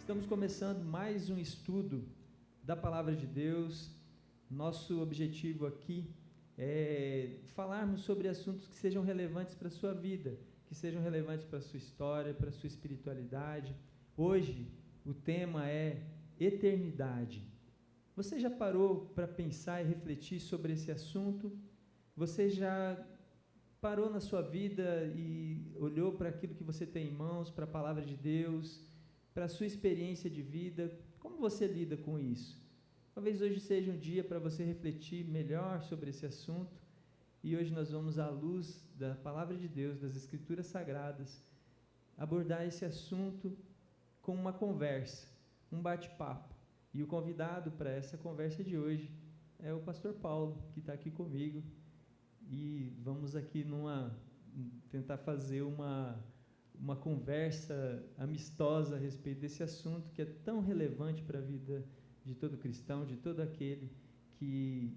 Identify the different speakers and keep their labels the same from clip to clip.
Speaker 1: Estamos começando mais um estudo da Palavra de Deus. Nosso objetivo aqui é falarmos sobre assuntos que sejam relevantes para a sua vida, que sejam relevantes para a sua história, para a sua espiritualidade. Hoje, o tema é eternidade. Você já parou para pensar e refletir sobre esse assunto? Você já parou na sua vida e olhou para aquilo que você tem em mãos, para a Palavra de Deus, para a sua experiência de vida? Como você lida com isso? Talvez hoje seja um dia para você refletir melhor sobre esse assunto, e hoje nós vamos, à luz da Palavra de Deus, das Escrituras Sagradas, abordar esse assunto com uma conversa, um bate-papo. E o convidado para essa conversa de hoje é o pastor Paulo, que está aqui comigo, e vamos aqui tentar fazer uma conversa amistosa a respeito desse assunto que é tão relevante para a vida de todo cristão, de todo aquele que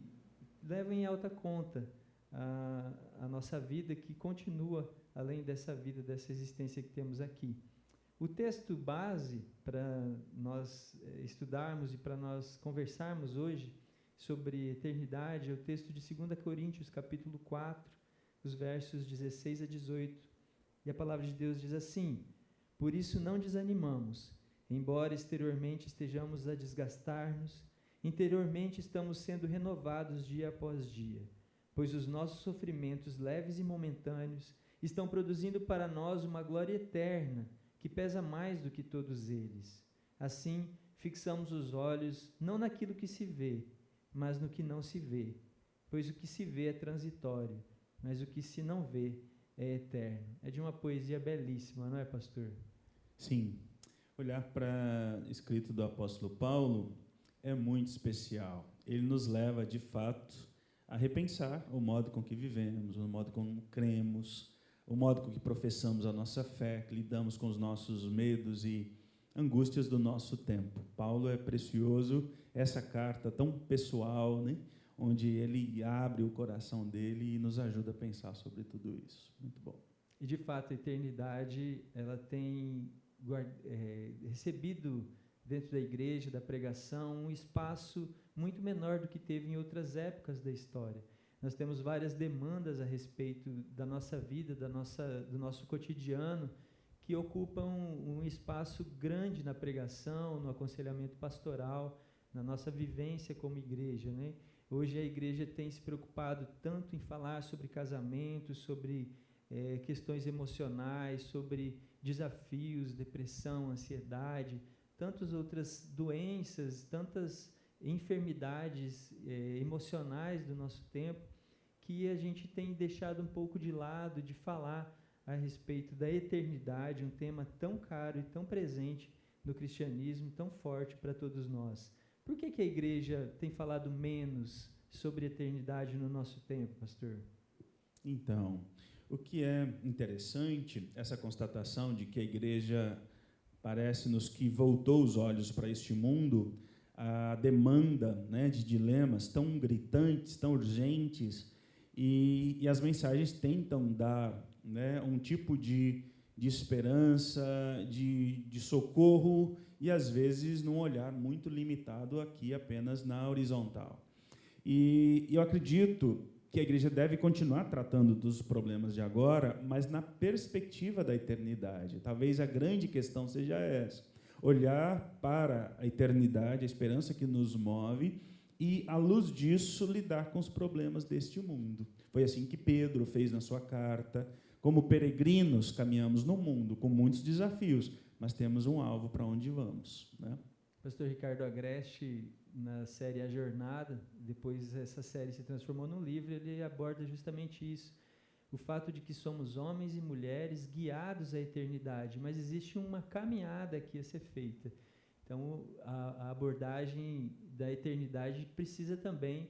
Speaker 1: leva em alta conta a nossa vida, que continua além dessa vida, dessa existência que temos aqui. O texto base para nós estudarmos e para nós conversarmos hoje sobre eternidade é o texto de 2 Coríntios, capítulo 4, os versos 16 a 18. E a palavra de Deus diz assim: por isso não desanimamos, embora exteriormente estejamos a desgastar-nos, interiormente estamos sendo renovados dia após dia, pois os nossos sofrimentos leves e momentâneos estão produzindo para nós uma glória eterna, que pesa mais do que todos eles. Assim, fixamos os olhos não naquilo que se vê, mas no que não se vê, pois o que se vê é transitório, mas o que se não vê é eterno. É de uma poesia belíssima, não é, pastor?
Speaker 2: Sim. Olhar para o escrito do apóstolo Paulo é muito especial. Ele nos leva, de fato, a repensar o modo com que vivemos, o modo como cremos, o modo com que professamos a nossa fé, que lidamos com os nossos medos e angústias do nosso tempo. Paulo é precioso, essa carta tão pessoal, né? Onde ele abre o coração dele e nos ajuda a pensar sobre tudo isso. Muito bom.
Speaker 1: E, de fato, a eternidade, ela tem recebido dentro da igreja, da pregação, um espaço muito menor do que teve em outras épocas da história. Nós temos várias demandas a respeito da nossa vida, do nosso cotidiano, que ocupam um espaço grande na pregação, no aconselhamento pastoral, na nossa vivência como igreja, né? Hoje a igreja tem se preocupado tanto em falar sobre casamento, sobre questões emocionais, sobre desafios, depressão, ansiedade, tantas outras doenças, tantas enfermidades emocionais do nosso tempo, que a gente tem deixado um pouco de lado de falar a respeito da eternidade, um tema tão caro e tão presente no cristianismo, tão forte para todos nós. Por que a igreja tem falado menos sobre eternidade no nosso tempo, pastor?
Speaker 2: Então, o que é interessante, essa constatação de que a igreja parece-nos que voltou os olhos para este mundo, a demanda, né, de dilemas tão gritantes, tão urgentes, e as mensagens tentam dar, né, um tipo de esperança, de socorro, e às vezes num olhar muito limitado aqui apenas na horizontal. E eu acredito que a igreja deve continuar tratando dos problemas de agora, mas na perspectiva da eternidade. Talvez a grande questão seja essa: olhar para a eternidade, a esperança que nos move, e, à luz disso, lidar com os problemas deste mundo. Foi assim que Pedro fez na sua carta. Como peregrinos, caminhamos no mundo com muitos desafios, mas temos um alvo para onde vamos, né?
Speaker 1: Pastor Ricardo Agreste, na série A Jornada, depois essa série se transformou num livro, ele aborda justamente isso, o fato de que somos homens e mulheres guiados à eternidade, mas existe uma caminhada aqui a ser feita. Então, a abordagem da eternidade precisa também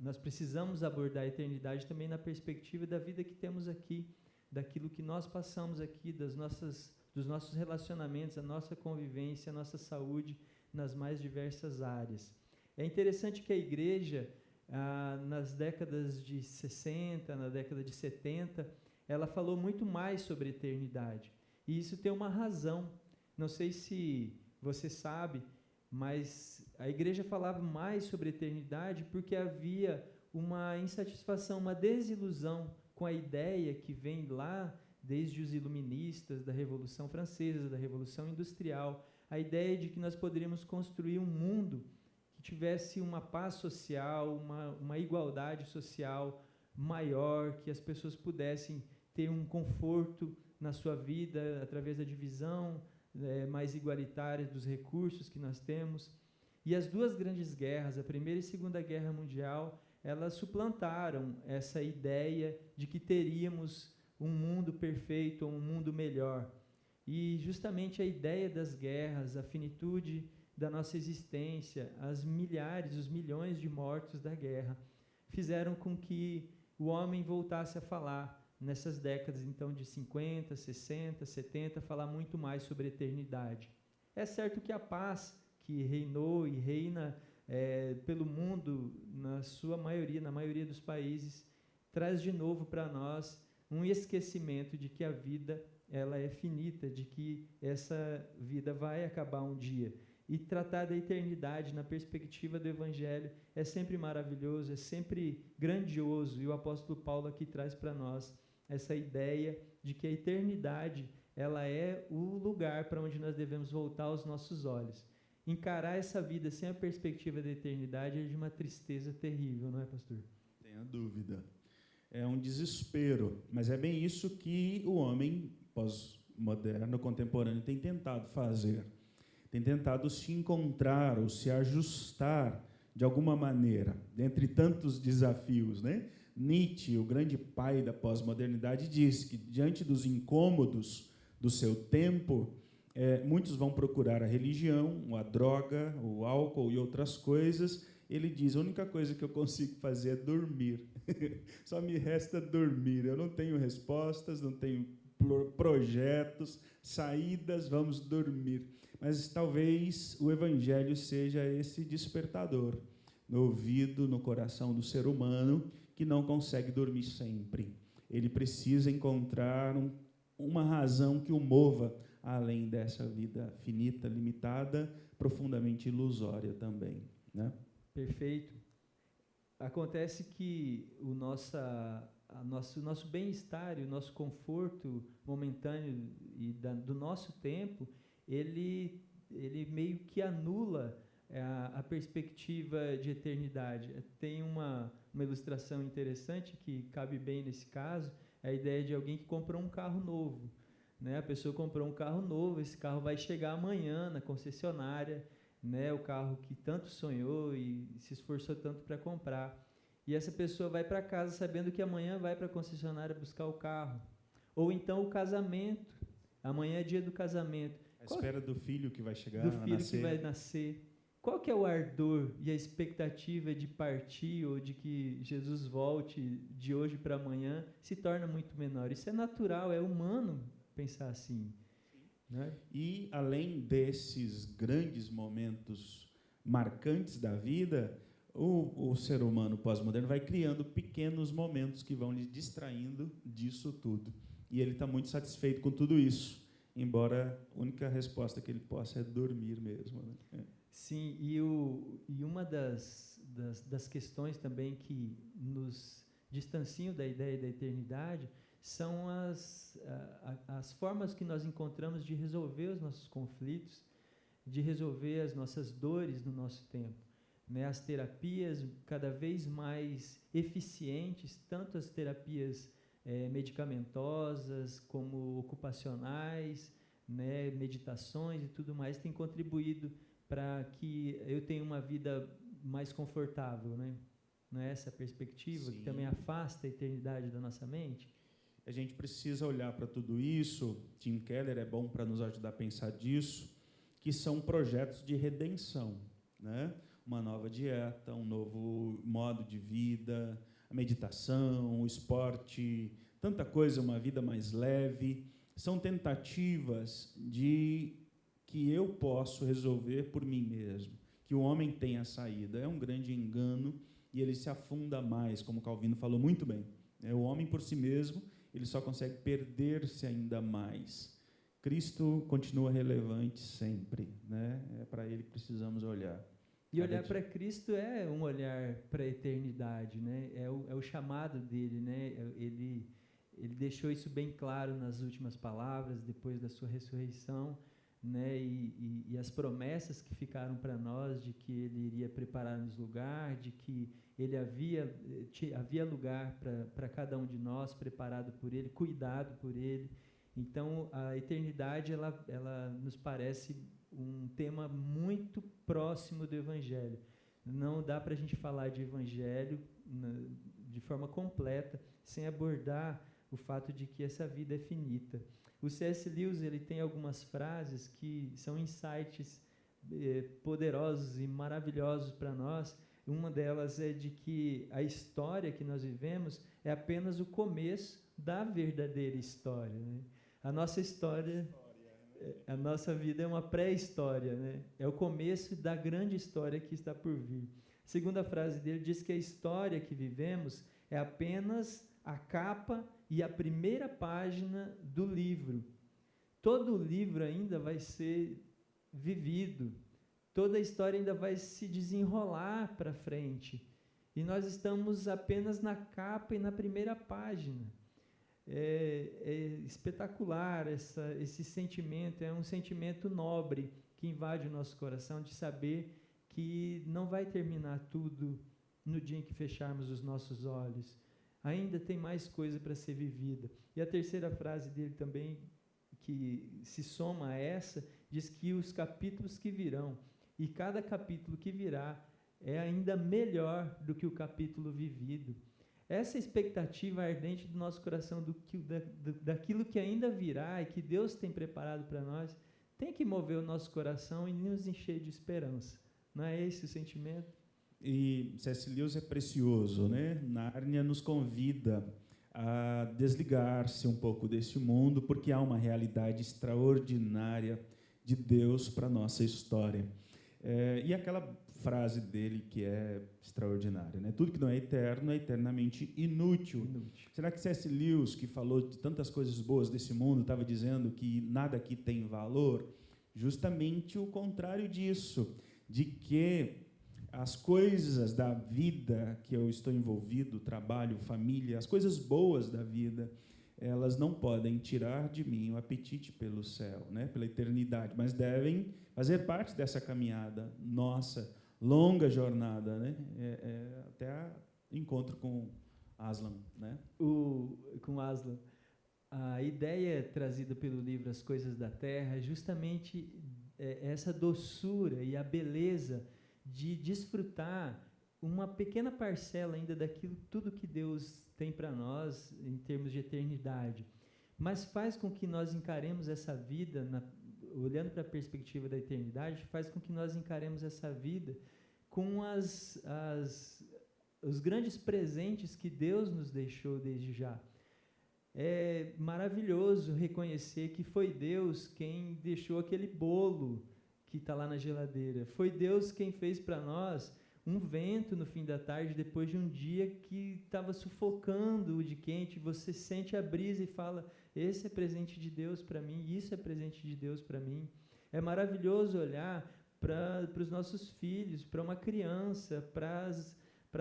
Speaker 1: nós precisamos abordar a eternidade também na perspectiva da vida que temos aqui, daquilo que nós passamos aqui, dos nossos relacionamentos, a nossa convivência, a nossa saúde, nas mais diversas áreas. É interessante que a igreja, nas décadas de 60, na década de 70, ela falou muito mais sobre eternidade. E isso tem uma razão. Não sei se você sabe, mas a igreja falava mais sobre a eternidade porque havia uma insatisfação, uma desilusão com a ideia que vem lá desde os iluministas, da Revolução Francesa, da Revolução Industrial, a ideia de que nós poderíamos construir um mundo que tivesse uma paz social, uma igualdade social maior, que as pessoas pudessem ter um conforto na sua vida através da divisão mais igualitária dos recursos que nós temos. E as duas grandes guerras, a Primeira e Segunda Guerra Mundial, elas suplantaram essa ideia de que teríamos um mundo perfeito ou um mundo melhor. E justamente a ideia das guerras, a finitude da nossa existência, as milhares, os milhões de mortos da guerra, fizeram com que o homem voltasse a falar, nessas décadas então de 50, 60, 70, falar muito mais sobre a eternidade. É certo que a paz que reinou e reina pelo mundo, na sua maioria, na maioria dos países, traz de novo para nós um esquecimento de que a vida ela é finita, de que essa vida vai acabar um dia. E tratar da eternidade na perspectiva do Evangelho é sempre maravilhoso, é sempre grandioso. E o apóstolo Paulo aqui traz para nós essa ideia de que a eternidade ela é o lugar para onde nós devemos voltar os nossos olhos. Encarar essa vida sem a perspectiva da eternidade é de uma tristeza terrível, não é, pastor?
Speaker 2: Tenha dúvida. É um desespero, mas é bem isso que o homem pós-moderno, contemporâneo, tem tentado fazer. Tem tentado se encontrar ou se ajustar de alguma maneira, dentre tantos desafios, né? Nietzsche, o grande pai da pós-modernidade, diz que diante dos incômodos do seu tempo, muitos vão procurar a religião, a droga, o álcool e outras coisas. Ele diz, a única coisa que eu consigo fazer é dormir. Só me resta dormir. Eu não tenho respostas, não tenho projetos, saídas, vamos dormir. Mas talvez o Evangelho seja esse despertador no ouvido, no coração do ser humano, que não consegue dormir sempre. Ele precisa encontrar uma razão que o mova além dessa vida finita, limitada, profundamente ilusória também, né?
Speaker 1: Perfeito. Acontece que o nosso bem-estar e o nosso conforto momentâneo e do nosso tempo, ele meio que anula a perspectiva de eternidade. Tem uma ilustração interessante que cabe bem nesse caso, é a ideia de alguém que comprou um carro novo, né? A pessoa comprou um carro novo, esse carro vai chegar amanhã na concessionária, né? O carro que tanto sonhou e se esforçou tanto para comprar. E essa pessoa vai para casa sabendo que amanhã vai para a concessionária buscar o carro. Ou então o casamento, amanhã é dia do casamento.
Speaker 2: À espera do filho que vai chegar,
Speaker 1: do filho que vai nascer. Qual que é o ardor e a expectativa de partir ou de que Jesus volte de hoje para amanhã se torna muito menor. Isso é natural, é humano pensar assim. Né?
Speaker 2: E, além desses grandes momentos marcantes da vida, o ser humano pós-moderno vai criando pequenos momentos que vão lhe distraindo disso tudo. E ele está muito satisfeito com tudo isso, embora a única resposta que ele possa é dormir mesmo. Né?
Speaker 1: Sim, e uma das questões também que nos distanciam da ideia da eternidade são as formas que nós encontramos de resolver os nossos conflitos, de resolver as nossas dores no nosso tempo. Né? As terapias cada vez mais eficientes, tanto as terapias medicamentosas como ocupacionais, né? Meditações e tudo mais, têm contribuído para que eu tenha uma vida mais confortável, né? Não é essa a perspectiva? Sim. Que também afasta a eternidade da nossa mente?
Speaker 2: A gente precisa olhar para tudo isso. Tim Keller é bom para nos ajudar a pensar disso, que são projetos de redenção, né? Uma nova dieta, um novo modo de vida, a meditação, o esporte, tanta coisa, uma vida mais leve. São tentativas de que eu posso resolver por mim mesmo, que o homem tem a saída. É um grande engano e ele se afunda mais, como Calvino falou muito bem. O homem por si mesmo, ele só consegue perder-se ainda mais. Cristo continua relevante sempre, né? É para Ele que precisamos olhar.
Speaker 1: E olhar para Cristo é um olhar para a eternidade, né? É o chamado dele, né? Ele deixou isso bem claro nas últimas palavras, depois da sua ressurreição, né? E as promessas que ficaram para nós de que ele iria preparar-nos lugar, de que ele havia lugar para cada um de nós, preparado por ele, cuidado por ele. Então, a eternidade, ela nos parece um tema muito próximo do Evangelho. Não dá para a gente falar de Evangelho de forma completa sem abordar o fato de que essa vida é finita. O C.S. Lewis, ele tem algumas frases que são insights poderosos e maravilhosos para nós. Uma delas é de que a história que nós vivemos é apenas o começo da verdadeira história, né? A nossa história, a nossa vida é uma pré-história, né? É o começo da grande história que está por vir. A segunda frase dele diz que a história que vivemos é apenas a capa e a primeira página do livro. Todo o livro ainda vai ser vivido, toda a história ainda vai se desenrolar para frente. E nós estamos apenas na capa e na primeira página. É espetacular esse sentimento, é um sentimento nobre que invade o nosso coração de saber que não vai terminar tudo no dia em que fecharmos os nossos olhos. Ainda tem mais coisa para ser vivida. E a terceira frase dele também, que se soma a essa, diz que os capítulos que virão, e cada capítulo que virá é ainda melhor do que o capítulo vivido. Essa expectativa ardente do nosso coração daquilo que ainda virá e que Deus tem preparado para nós, tem que mover o nosso coração e nos encher de esperança. Não é esse o sentimento?
Speaker 2: E C.S. Lewis é precioso, né? Nárnia nos convida a desligar-se um pouco desse mundo, porque há uma realidade extraordinária de Deus para a nossa história. E aquela frase dele que é extraordinária, né? Tudo que não é eterno é eternamente inútil. Será que C.S. Lewis, que falou de tantas coisas boas desse mundo, estava dizendo que nada aqui tem valor? Justamente o contrário disso, de que as coisas da vida que eu estou envolvido, trabalho, família, as coisas boas da vida, elas não podem tirar de mim o apetite pelo céu, né? Pela eternidade, mas devem fazer parte dessa caminhada nossa, longa jornada, né? Até encontro com Aslan, né?
Speaker 1: Com Aslan. A ideia trazida pelo livro As Coisas da Terra é justamente essa doçura e a beleza de desfrutar uma pequena parcela ainda daquilo tudo que Deus tem para nós em termos de eternidade, mas faz com que nós encaremos essa vida, olhando para a perspectiva da eternidade, faz com que nós encaremos essa vida com os grandes presentes que Deus nos deixou desde já. É maravilhoso reconhecer que foi Deus quem deixou aquele bolo que está lá na geladeira. Foi Deus quem fez para nós um vento no fim da tarde, depois de um dia que estava sufocando de quente. Você sente a brisa e fala, esse é presente de Deus para mim, isso é presente de Deus para mim. É maravilhoso olhar para os nossos filhos, para uma criança, para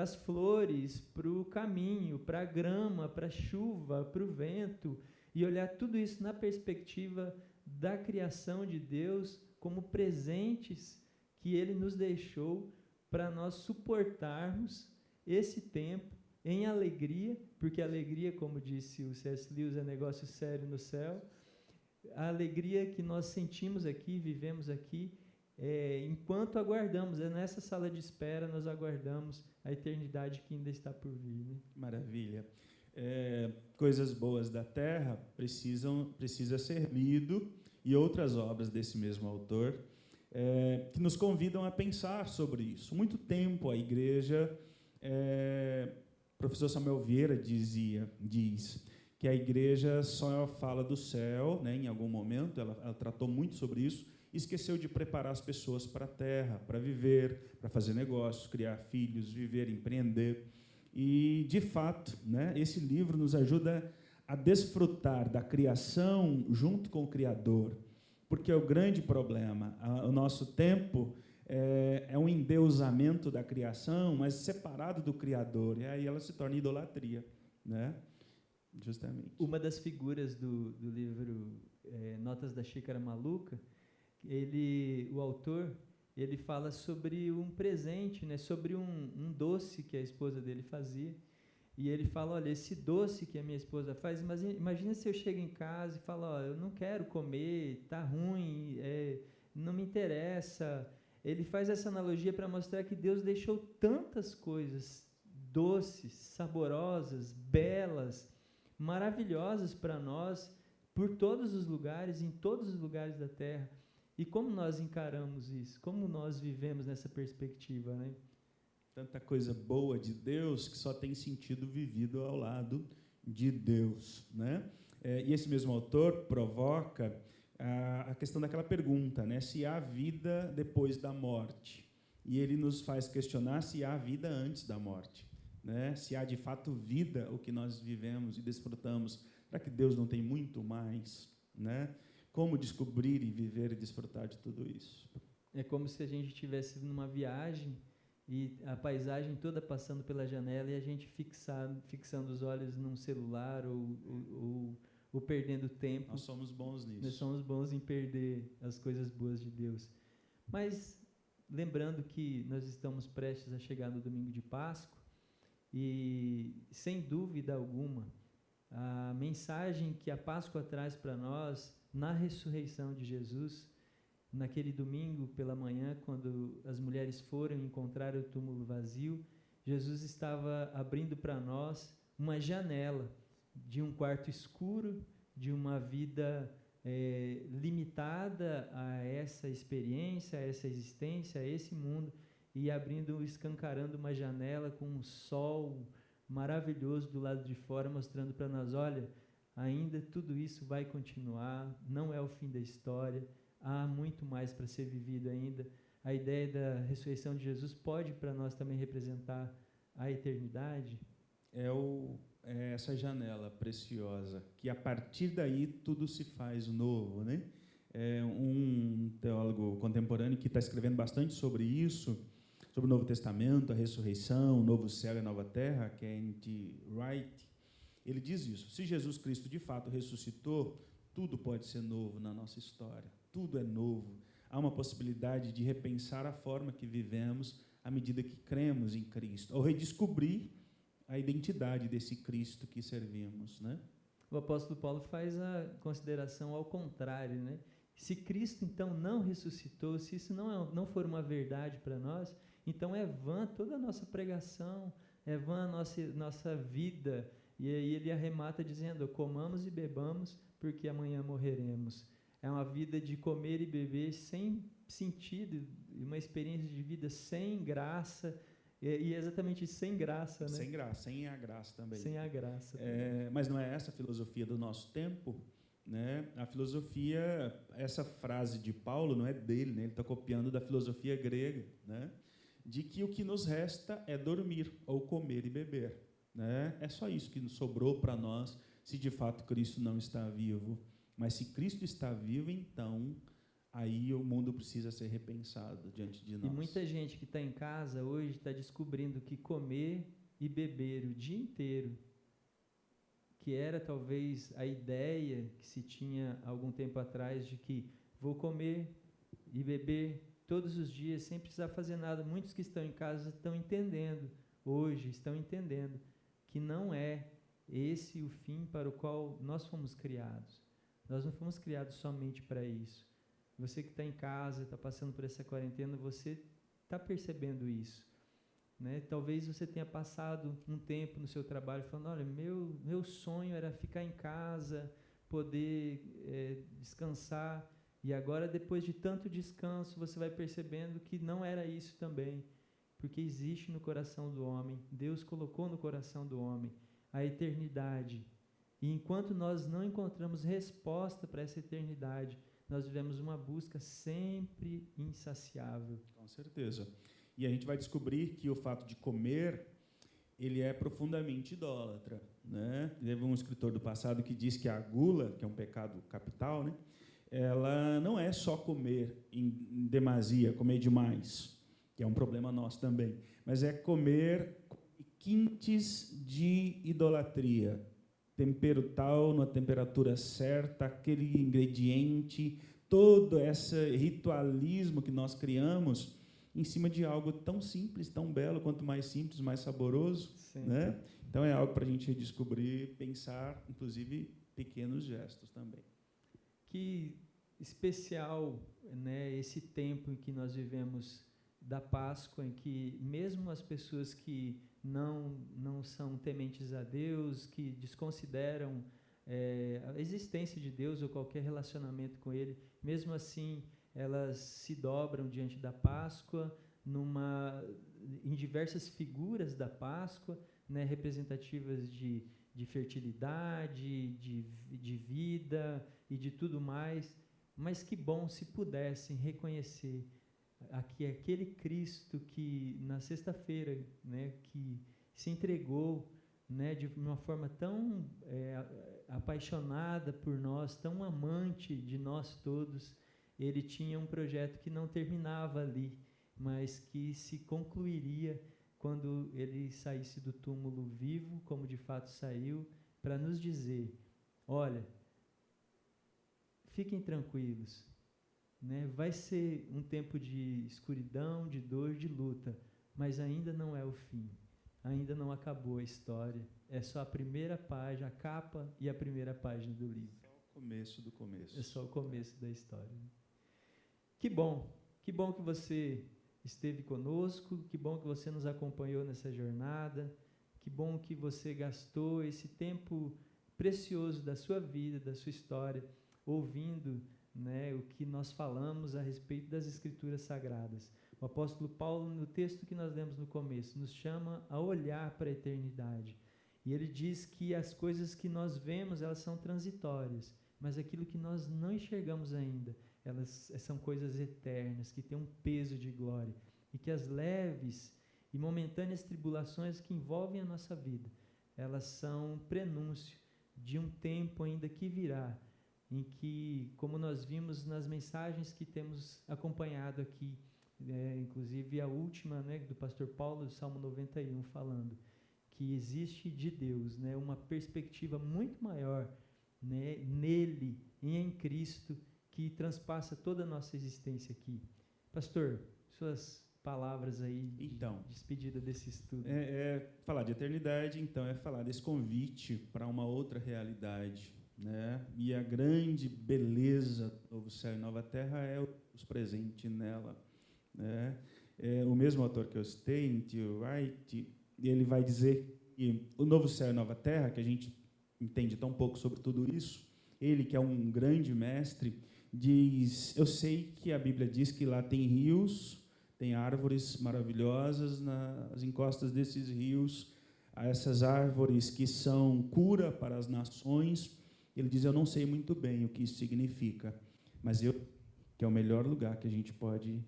Speaker 1: as flores, para o caminho, para a grama, para a chuva, para o vento, e olhar tudo isso na perspectiva da criação de Deus como presentes que Ele nos deixou para nós suportarmos esse tempo em alegria, porque a alegria, como disse o C.S. Lewis, é negócio sério no céu. A alegria que nós sentimos aqui, vivemos aqui, enquanto aguardamos, nessa sala de espera, nós aguardamos a eternidade que ainda está por vir. Né?
Speaker 2: Maravilha. Coisas boas da terra precisa ser lido, e outras obras desse mesmo autor, que nos convidam a pensar sobre isso. Muito tempo a igreja, professor Samuel Vieira diz que a igreja só fala do céu, né, em algum momento, ela tratou muito sobre isso, e esqueceu de preparar as pessoas para a terra, para viver, para fazer negócios, criar filhos, viver, empreender. E, de fato, né, esse livro nos ajuda a desfrutar da criação junto com o Criador, porque é o grande problema. O nosso tempo é um endeusamento da criação, mas separado do Criador, e aí ela se torna idolatria, né? Justamente.
Speaker 1: Uma das figuras do livro Notas da Xícara Maluca, o autor, ele fala sobre um presente, né, sobre um doce que a esposa dele fazia, e ele fala, olha, esse doce que a minha esposa faz, imagina se eu chego em casa e falo, ó, eu não quero comer, tá ruim, não me interessa. Ele faz essa analogia para mostrar que Deus deixou tantas coisas doces, saborosas, belas, maravilhosas para nós, por todos os lugares, em todos os lugares da terra. E como nós encaramos isso? Como nós vivemos nessa perspectiva, né?
Speaker 2: Tanta coisa boa de Deus que só tem sentido vivido ao lado de Deus, né? E esse mesmo autor provoca a questão daquela pergunta, né? Se há vida depois da morte. E ele nos faz questionar se há vida antes da morte, né? Se há de fato vida, o que nós vivemos e desfrutamos. Será que Deus não tem muito mais, né? Como descobrir e viver e desfrutar de tudo isso?
Speaker 1: É como se a gente estivesse numa viagem e a paisagem toda passando pela janela e a gente fixando os olhos num celular ou perdendo tempo.
Speaker 2: Nós somos bons nisso.
Speaker 1: Nós somos bons em perder as coisas boas de Deus. Mas, lembrando que nós estamos prestes a chegar no domingo de Páscoa, e, sem dúvida alguma, a mensagem que a Páscoa traz para nós, na ressurreição de Jesus, naquele domingo pela manhã, quando as mulheres foram encontrar o túmulo vazio, Jesus estava abrindo para nós uma janela de um quarto escuro, de uma vida limitada a essa experiência, a essa existência, a esse mundo, e escancarando uma janela com um sol maravilhoso do lado de fora, mostrando para nós, olha, ainda tudo isso vai continuar, não é o fim da história, há muito mais para ser vivido ainda. A ideia da ressurreição de Jesus pode para nós também representar a eternidade?
Speaker 2: É essa janela preciosa, que a partir daí tudo se faz novo, né? Um teólogo contemporâneo que está escrevendo bastante sobre isso, sobre o Novo Testamento, a ressurreição, o novo céu e a nova terra, que é N.T. Wright, ele diz isso: se Jesus Cristo de fato ressuscitou, tudo pode ser novo na nossa história, tudo é novo. Há uma possibilidade de repensar a forma que vivemos à medida que cremos em Cristo, ou redescobrir a identidade desse Cristo que servimos, né?
Speaker 1: O apóstolo Paulo faz a consideração ao contrário, né? Se Cristo, então, não ressuscitou, se isso não for uma verdade para nós, então é vã toda a nossa pregação, é vã a nossa vida. E aí ele arremata dizendo, comamos e bebamos, porque amanhã morreremos. É uma vida de comer e beber sem sentido, uma experiência de vida sem graça, e exatamente sem graça, né?
Speaker 2: Sem graça, sem a graça também.
Speaker 1: Sem a graça.
Speaker 2: Mas não é essa a filosofia do nosso tempo, né? A filosofia, essa frase de Paulo não é dele, né? Ele está copiando da filosofia grega, né? De que o que nos resta é dormir ou comer e beber, né? É só isso que nos sobrou para nós, se de fato Cristo não está vivo. Mas se Cristo está vivo, então aí o mundo precisa ser repensado diante de nós.
Speaker 1: E muita gente que está em casa hoje está descobrindo que comer e beber o dia inteiro, que era talvez a ideia que se tinha algum tempo atrás de que vou comer e beber todos os dias sem precisar fazer nada. Muitos que estão em casa estão entendendo que não é esse o fim para o qual nós fomos criados. Nós não fomos criados somente para isso. Você que está em casa, está passando por essa quarentena, você está percebendo isso, né? Talvez você tenha passado um tempo no seu trabalho falando, olha, meu sonho era ficar em casa, poder descansar, e agora, depois de tanto descanso, você vai percebendo que não era isso também, porque existe no coração do homem, Deus colocou no coração do homem a eternidade, e enquanto nós não encontramos resposta para essa eternidade, nós vivemos uma busca sempre insaciável.
Speaker 2: Com certeza. E a gente vai descobrir que o fato de comer, ele é profundamente idólatra, né? Teve um escritor do passado que diz que a gula, que é um pecado capital, né? Ela não é só comer em demasia, comer demais, que é um problema nosso também, mas é comer quintes de idolatria, tempero tal, na temperatura certa, aquele ingrediente, todo esse ritualismo que nós criamos em cima de algo tão simples, tão belo, quanto mais simples, mais saboroso, né? Então é algo para a gente descobrir, pensar, inclusive pequenos gestos também.
Speaker 1: Que especial, né, esse tempo em que nós vivemos da Páscoa, em que mesmo as pessoas que não são tementes a Deus, que desconsideram a existência de Deus ou qualquer relacionamento com Ele, mesmo assim elas se dobram diante da Páscoa, em diversas figuras da Páscoa, né, representativas de fertilidade, de vida e de tudo mais. Mas que bom se pudessem reconhecer aquele Cristo que na sexta-feira, né, que se entregou, né, de uma forma tão apaixonada por nós, tão amante de nós todos. Ele tinha um projeto que não terminava ali, mas que se concluiria quando ele saísse do túmulo vivo, como de fato saiu, para nos dizer: olha, fiquem tranquilos, né? Vai ser um tempo de escuridão, de dor, de luta, mas ainda não é o fim, ainda não acabou a história, é só a primeira página, a capa e a primeira página do livro.
Speaker 2: É o começo do começo.
Speaker 1: É só o começo da história. Que bom que você esteve conosco, que bom que você nos acompanhou nessa jornada, que bom que você gastou esse tempo precioso da sua vida, da sua história, ouvindo, né, o que nós falamos a respeito das Escrituras Sagradas. O apóstolo Paulo, no texto que nós lemos no começo, nos chama a olhar para a eternidade. E ele diz que as coisas que nós vemos, elas são transitórias, mas aquilo que nós não enxergamos ainda, elas são coisas eternas, que têm um peso de glória, e que as leves e momentâneas tribulações que envolvem a nossa vida, elas são prenúncio de um tempo ainda que virá, em que, como nós vimos nas mensagens que temos acompanhado aqui, inclusive a última, né, do pastor Paulo, do Salmo 91, falando que existe de Deus, né, uma perspectiva muito maior, né, nele e em Cristo, que transpassa toda a nossa existência aqui. Pastor, suas palavras aí de despedida desse estudo.
Speaker 2: Falar de eternidade, então, é falar desse convite para uma outra realidade, né? E a grande beleza do novo céu e nova terra é os presentes nela, né? O mesmo autor que eu citei, N.T. Wright, ele vai dizer que o novo céu e nova terra, que a gente entende tão pouco sobre tudo isso, ele que é um grande mestre, diz: eu sei que a Bíblia diz que lá tem rios, tem árvores maravilhosas nas encostas desses rios, essas árvores que são cura para as nações. Ele diz: eu não sei muito bem o que isso significa, mas que é o melhor lugar que a gente pode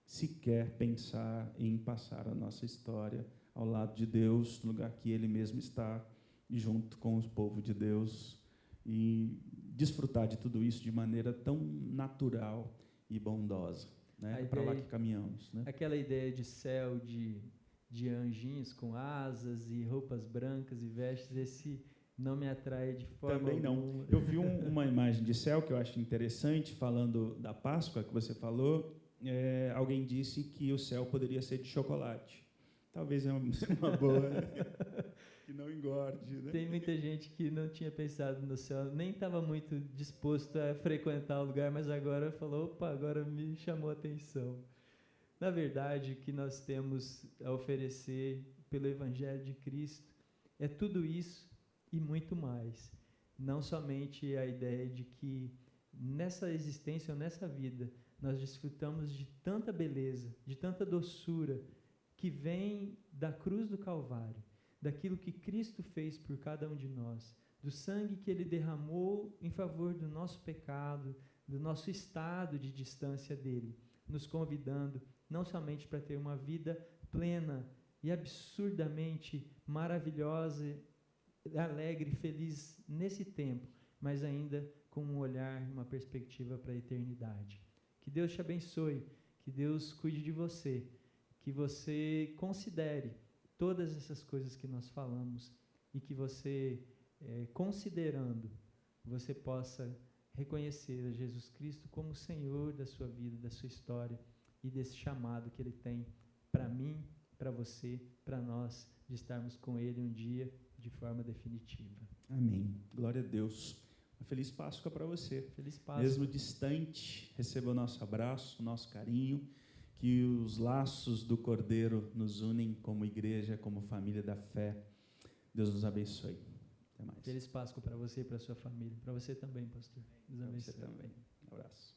Speaker 2: sequer pensar em passar a nossa história ao lado de Deus, no lugar que Ele mesmo está, junto com o povo de Deus, e desfrutar de tudo isso de maneira tão natural e bondosa, né? É para lá que caminhamos, né?
Speaker 1: Aquela ideia de céu, de anjinhos com asas e roupas brancas e vestes, esse não me atrai de forma
Speaker 2: Também
Speaker 1: alguma.
Speaker 2: não. Eu vi uma imagem de céu que eu acho interessante, falando da Páscoa que você falou. Alguém disse que o céu poderia ser de chocolate. Talvez é uma boa, que não engorde, né?
Speaker 1: Tem muita gente que não tinha pensado no céu, nem estava muito disposto a frequentar o lugar, mas agora falou: opa, agora me chamou a atenção. Na verdade, o que nós temos a oferecer pelo Evangelho de Cristo é tudo isso e muito mais. Não somente a ideia de que nessa existência ou nessa vida nós desfrutamos de tanta beleza, de tanta doçura que vem da cruz do Calvário, daquilo que Cristo fez por cada um de nós, do sangue que Ele derramou em favor do nosso pecado, do nosso estado de distância dEle, nos convidando não somente para ter uma vida plena e absurdamente maravilhosa alegre, feliz nesse tempo, mas ainda com um olhar, uma perspectiva para a eternidade. Que Deus te abençoe, que Deus cuide de você, que você considere todas essas coisas que nós falamos e que você, considerando, você possa reconhecer a Jesus Cristo como o Senhor da sua vida, da sua história e desse chamado que Ele tem para mim, para você, para nós, de estarmos com Ele um dia de forma definitiva.
Speaker 2: Amém. Glória a Deus. Uma feliz Páscoa para você.
Speaker 1: Feliz Páscoa.
Speaker 2: Mesmo distante, receba o nosso abraço, o nosso carinho, que os laços do Cordeiro nos unem como igreja, como família da fé. Deus nos abençoe. Até mais.
Speaker 1: Feliz Páscoa para você e para a sua família. Para você também, pastor. Deus
Speaker 2: Para
Speaker 1: abençoe.
Speaker 2: você também. Um abraço.